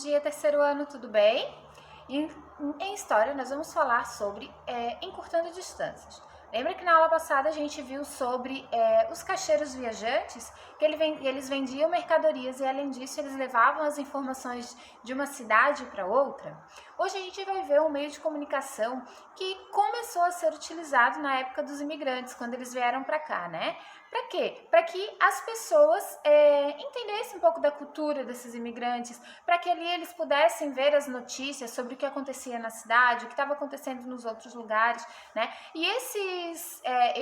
dia, terceiro ano, tudo bem? Em História, nós vamos falar sobre encurtando distâncias. Lembra que na aula passada a gente viu sobre os caixeiros viajantes, que eles vendiam mercadorias e, além disso, eles levavam as informações de uma cidade para outra? Hoje a gente vai ver um meio de comunicação que começou a ser utilizado na época dos imigrantes, quando eles vieram para cá, né? Para quê? Para que as pessoas entendessem um pouco da cultura desses imigrantes, para que ali eles pudessem ver as notícias sobre o que acontecia na cidade, o que estava acontecendo nos outros lugares, né? E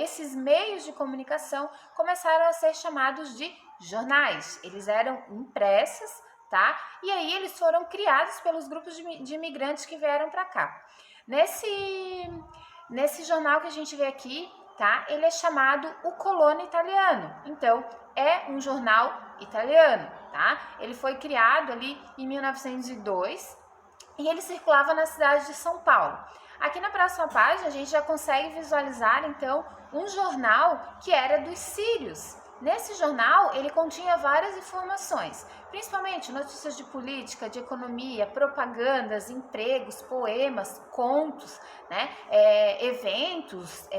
esses meios de comunicação começaram a ser chamados de jornais. Eles eram impressos, tá? E aí eles foram criados pelos grupos de imigrantes que vieram para cá. Nesse jornal que a gente vê aqui, tá? Ele é chamado O Colono Italiano. Então, é um jornal italiano, tá? Ele foi criado ali em 1902 e ele circulava na cidade de São Paulo. Aqui na próxima página a gente já consegue visualizar então um jornal que era dos sírios. Nesse jornal ele continha várias informações, principalmente notícias de política, de economia, propagandas, empregos, poemas, contos, né? Eventos,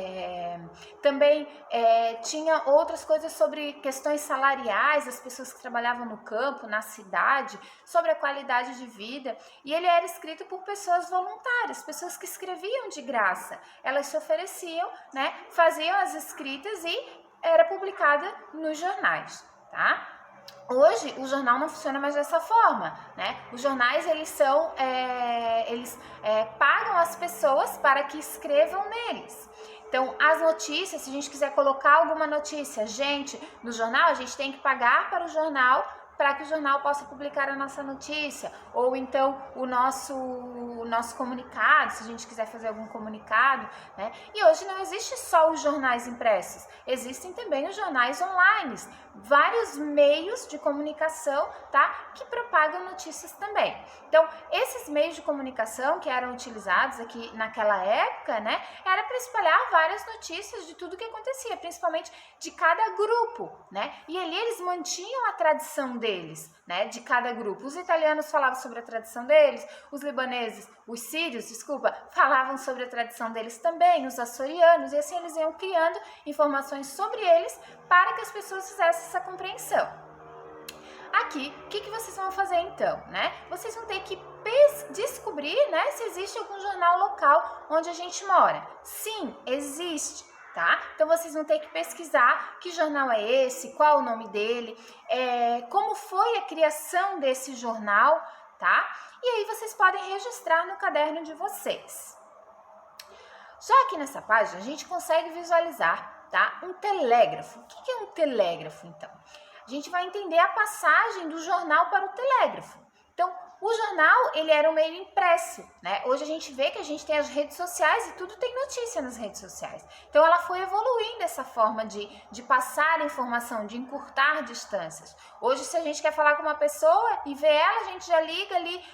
também tinha outras coisas sobre questões salariais, as pessoas que trabalhavam no campo, na cidade, sobre a qualidade de vida, e ele era escrito por pessoas voluntárias, pessoas que escreviam de graça, elas se ofereciam, né? Faziam as escritas e era publicada nos jornais, tá? Hoje o jornal não funciona mais dessa forma, né? Os jornais eles pagam as pessoas para que escrevam neles. Então, as notícias, se a gente quiser colocar alguma notícia, no jornal, a gente tem que pagar para o jornal para que o jornal possa publicar a nossa notícia, ou então o nosso comunicado, se a gente quiser fazer algum comunicado, né? E hoje não existe só os jornais impressos, existem também os jornais online, vários meios de comunicação, tá? Que propagam notícias também. Então, esses meios de comunicação que eram utilizados aqui naquela época, né? Era para espalhar várias notícias de tudo que acontecia, principalmente de cada grupo, né? E ali eles mantinham a tradição deles, né? De cada grupo. Os italianos falavam sobre a tradição deles, os libaneses, os sírios, falavam sobre a tradição deles também, os açorianos, e assim eles iam criando informações sobre eles para que as pessoas fizessem essa compreensão. Aqui, o que vocês vão fazer então, né? Vocês vão ter que descobrir, né, se existe algum jornal local onde a gente mora. Sim, existe, tá? Então vocês vão ter que pesquisar que jornal é esse, qual o nome dele, como foi a criação desse jornal, tá? E aí vocês podem registrar no caderno de vocês. Já aqui nessa página a gente consegue visualizar, tá, um telégrafo. O que é um telégrafo, então? A gente vai entender a passagem do jornal para o telégrafo. Então, o jornal, ele era um meio impresso, né? Hoje a gente vê que a gente tem as redes sociais e tudo tem notícia nas redes sociais. Então, ela foi evoluindo essa forma de passar informação, de encurtar distâncias. Hoje, se a gente quer falar com uma pessoa e ver ela, a gente já liga ali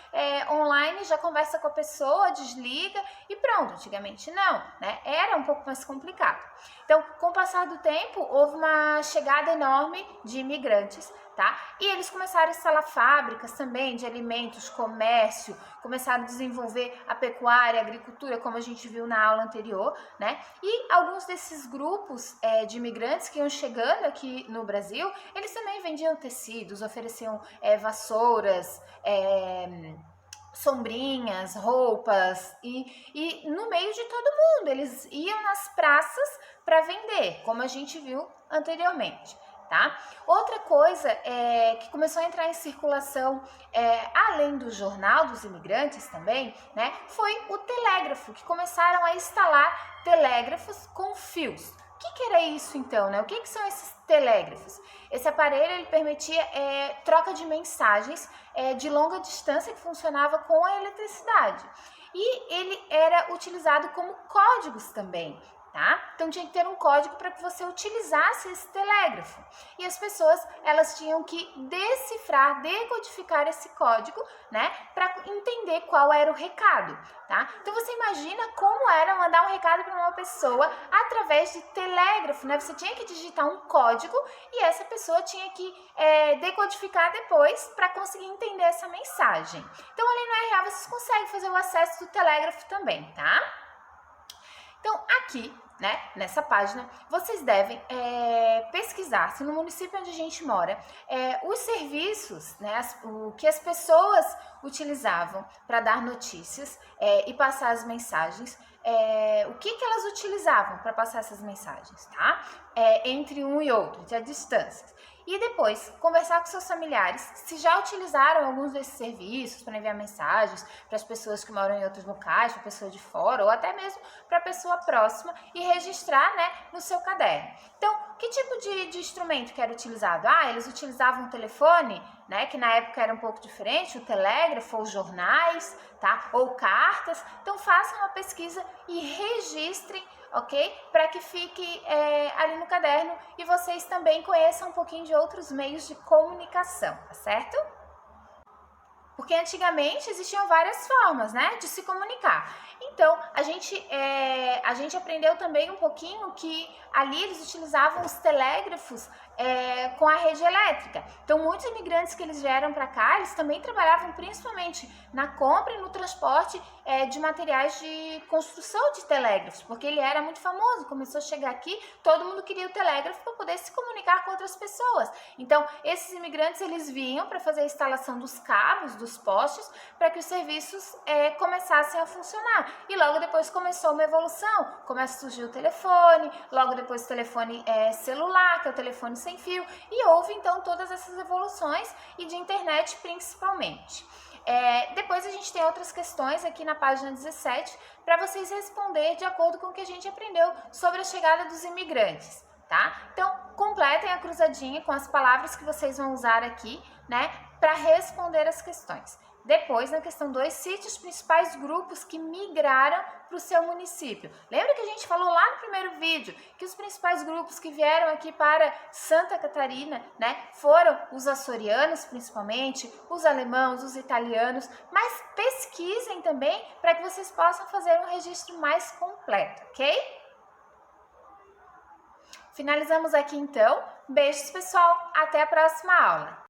online, já conversa com a pessoa, desliga e pronto. Antigamente não, né? Era um pouco mais complicado. Então, com o passar do tempo, houve uma chegada enorme de imigrantes, tá? E eles começaram a instalar fábricas também de alimentos, comércio, começaram a desenvolver a pecuária, a agricultura, como a gente viu na aula anterior, né? E alguns desses grupos de imigrantes que iam chegando aqui no Brasil, eles também vendiam tecidos, ofereciam vassouras, sombrinhas, roupas e no meio de todo mundo, eles iam nas praças para vender, como a gente viu anteriormente. Tá? Outra coisa que começou a entrar em circulação, além do jornal dos imigrantes também, né, foi o telégrafo, que começaram a instalar telégrafos com fios. O que era isso então, né? O que são esses telégrafos? Esse aparelho ele permitia troca de mensagens de longa distância que funcionava com a eletricidade. E ele era utilizado como códigos também. tá? Então tinha que ter um código para que você utilizasse esse telégrafo. E as pessoas, elas tinham que decifrar, decodificar esse código, né, para entender qual era o recado, tá? Então você imagina como era mandar um recado para uma pessoa através de telégrafo, né? Você tinha que digitar um código e essa pessoa tinha que decodificar depois para conseguir entender essa mensagem. Então ali no RA vocês conseguem fazer o acesso do telégrafo também, tá? Então, aqui, né, nessa página, vocês devem pesquisar se no município onde a gente mora, os serviços, né, o que as pessoas utilizavam para dar notícias e passar as mensagens, o que elas utilizavam para passar essas mensagens, tá? Entre um e outro, de distâncias. E depois, conversar com seus familiares, se já utilizaram alguns desses serviços para enviar mensagens para as pessoas que moram em outros locais, para a pessoa de fora, ou até mesmo para a pessoa próxima, e registrar, né, no seu caderno. Então, que tipo de instrumento que era utilizado? Eles utilizavam o telefone, né, que na época era um pouco diferente, o telégrafo, ou jornais, tá? Ou cartas. Então, façam uma pesquisa e registrem, ok? Para que fique ali no caderno e vocês também conheçam um pouquinho de outros meios de comunicação, tá certo? Porque antigamente existiam várias formas, né, de se comunicar. Então, a gente aprendeu também um pouquinho que ali eles utilizavam os telégrafos com a rede elétrica. Então, muitos imigrantes que eles vieram para cá, eles também trabalhavam principalmente na compra e no transporte de materiais de construção de telégrafos, porque ele era muito famoso. Começou a chegar aqui, todo mundo queria o telégrafo para poder se comunicar com outras pessoas. Então, esses imigrantes, eles vinham para fazer a instalação dos cabos, dos postes, para que os serviços começassem a funcionar. E logo depois começou uma evolução, começa a surgir o telefone, logo depois o telefone celular, que é o telefone sem fio, e houve então todas essas evoluções, e de internet principalmente. Depois a gente tem outras questões aqui na página 17 para vocês responder de acordo com o que a gente aprendeu sobre a chegada dos imigrantes, tá? Então, completem a cruzadinha com as palavras que vocês vão usar aqui, né, para responder as questões. Depois, na questão 2, cite os principais grupos que migraram para o seu município. Lembra que a gente falou lá no primeiro vídeo que os principais grupos que vieram aqui para Santa Catarina, né, foram os açorianos, principalmente, os alemãos, os italianos, mas pesquisem também para que vocês possam fazer um registro mais completo, ok? Finalizamos aqui então. Beijos, pessoal. Até a próxima aula.